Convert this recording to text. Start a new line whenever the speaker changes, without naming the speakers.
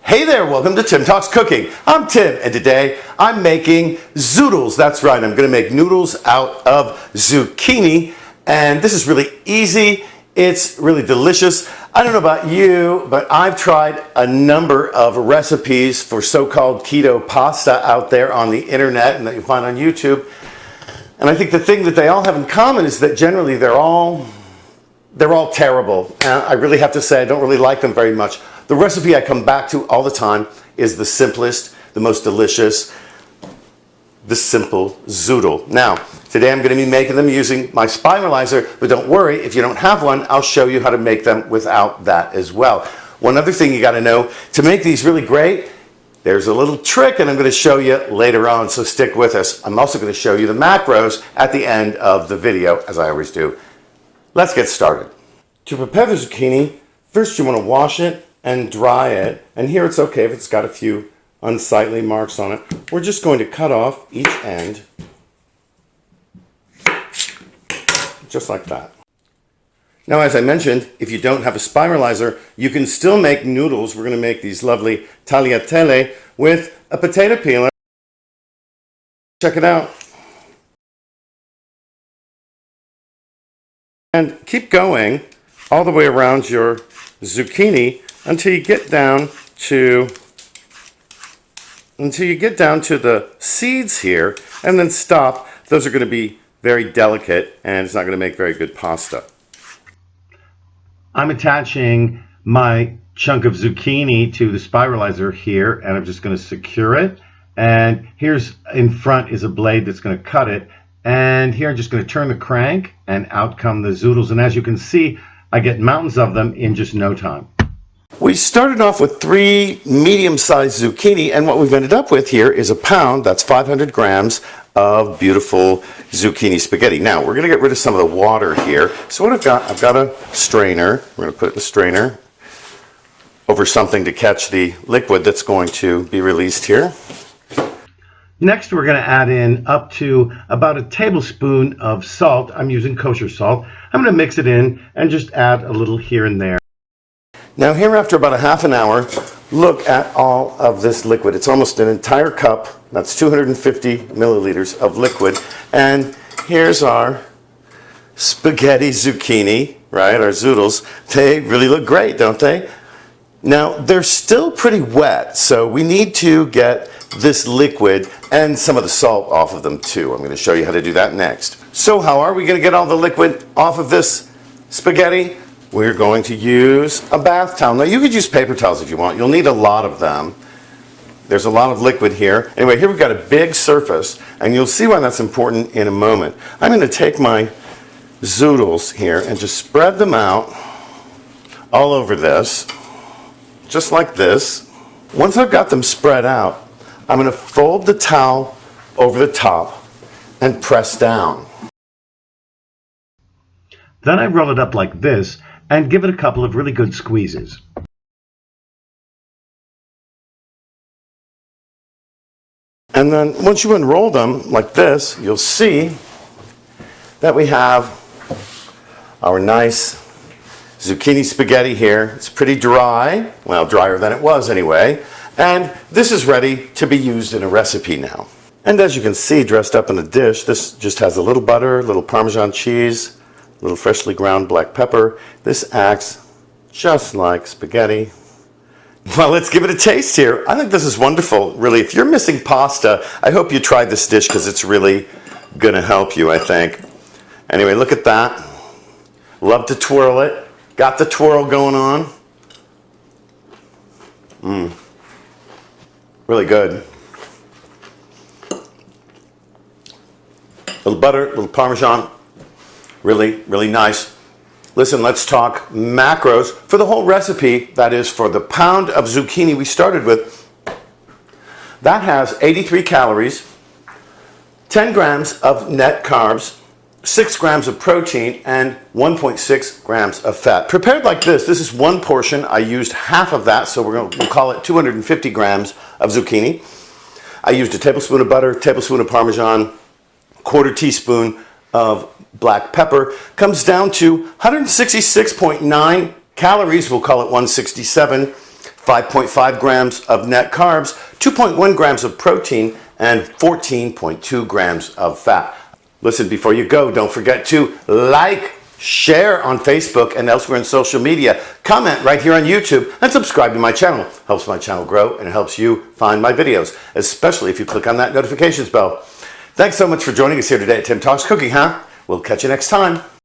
Hey there, welcome to Tim Talks Cooking. I'm Tim, and today I'm making zoodles. That's right, I'm gonna make noodles out of zucchini, and this is really easy. It's really delicious. I don't know about you, but I've tried a number of recipes for so-called keto pasta out there on the internet and that you find on YouTube. And I think the thing that they all have in common is that generally they're all terrible. I really have to say I don't really like them very much. The recipe I come back to all the time is the simplest, the most delicious, the simple zoodle. Now, today I'm going to be making them using my spiralizer, but don't worry, if you don't have one, I'll show you how to make them without that as well. One other thing you got to know, to make these really great, there's a little trick and I'm going to show you later on, so stick with us. I'm also going to show you the macros at the end of the video, as I always do. Let's get started. To prepare the zucchini, first you want to wash it and dry it, and here it's okay if it's got a few unsightly marks on it. We're just going to cut off each end, just like that. Now, as I mentioned, if you don't have a spiralizer, you can still make noodles. We're going to make these lovely tagliatelle with a potato peeler. Check it out. And keep going all the way around your zucchini until you get down to the seeds here, and then stop. Those are going to be very delicate and it's not going to make very good pasta. I'm attaching my chunk of zucchini to the spiralizer here, and I'm just going to secure it. And here's in front is a blade that's going to cut it. And here I'm just going to turn the crank and out come the zoodles. And as you can see, I get mountains of them in just no time. We started off with 3 medium-sized zucchini, and what we've ended up with here is a pound, that's 500 grams of beautiful zucchini spaghetti. Now, we're going to get rid of some of the water here. So what I've got a strainer. We're going to put it in the strainer over something to catch the liquid that's going to be released here. Next, we're going to add in up to about a tablespoon of salt. I'm using kosher salt. I'm going to mix it in and just add a little here and there. Now here, after about a half an hour, look at all of this liquid. It's almost an entire cup. That's 250 milliliters of liquid. And here's our spaghetti zucchini, right? Our zoodles. They really look great, don't they? Now, they're still pretty wet, so we need to get this liquid and some of the salt off of them too. I'm going to show you how to do that next. So how are we going to get all the liquid off of this spaghetti? We're going to use a bath towel. Now, you could use paper towels if you want. You'll need a lot of them. There's a lot of liquid here. Anyway, here we've got a big surface, and you'll see why that's important in a moment. I'm going to take my zoodles here and just spread them out all over this, just like this. Once I've got them spread out, I'm going to fold the towel over the top and press down. Then I roll it up like this and give it a couple of really good squeezes. And then once you unroll them like this, you'll see that we have our nice zucchini spaghetti here. It's pretty dry, well, drier than it was anyway. And this is ready to be used in a recipe now. And as you can see, dressed up in a dish, this just has a little butter, a little Parmesan cheese, a little freshly ground black pepper. This acts just like spaghetti. Well, let's give it a taste here. I think this is wonderful, really. If you're missing pasta, I hope you tried this dish because it's really going to help you, I think. Anyway, look at that. Love to twirl it. Got the twirl going on. Really good. Little butter, little Parmesan. Really, really nice. Listen, let's talk macros. For the whole recipe, that is for the pound of zucchini we started with, that has 83 calories, 10 grams of net carbs, 6 grams of protein, and 1.6 grams of fat. Prepared like this is one portion. I used half of that, so we'll call it 250 grams of zucchini. I used a tablespoon of butter, tablespoon of Parmesan, quarter teaspoon of black pepper. Comes down to 166.9 calories, we'll call it 167.
5.5 grams of net carbs, 2.1 grams of protein, and 14.2 grams of fat. Listen, before you go, don't forget to like, share on Facebook and elsewhere in social media, comment right here on YouTube, and subscribe to my channel. Helps my channel grow and it helps you find my videos, especially if you click on that notifications bell. Thanks so much for joining us here today at Tim Talks Cooking, huh? We'll catch you next time.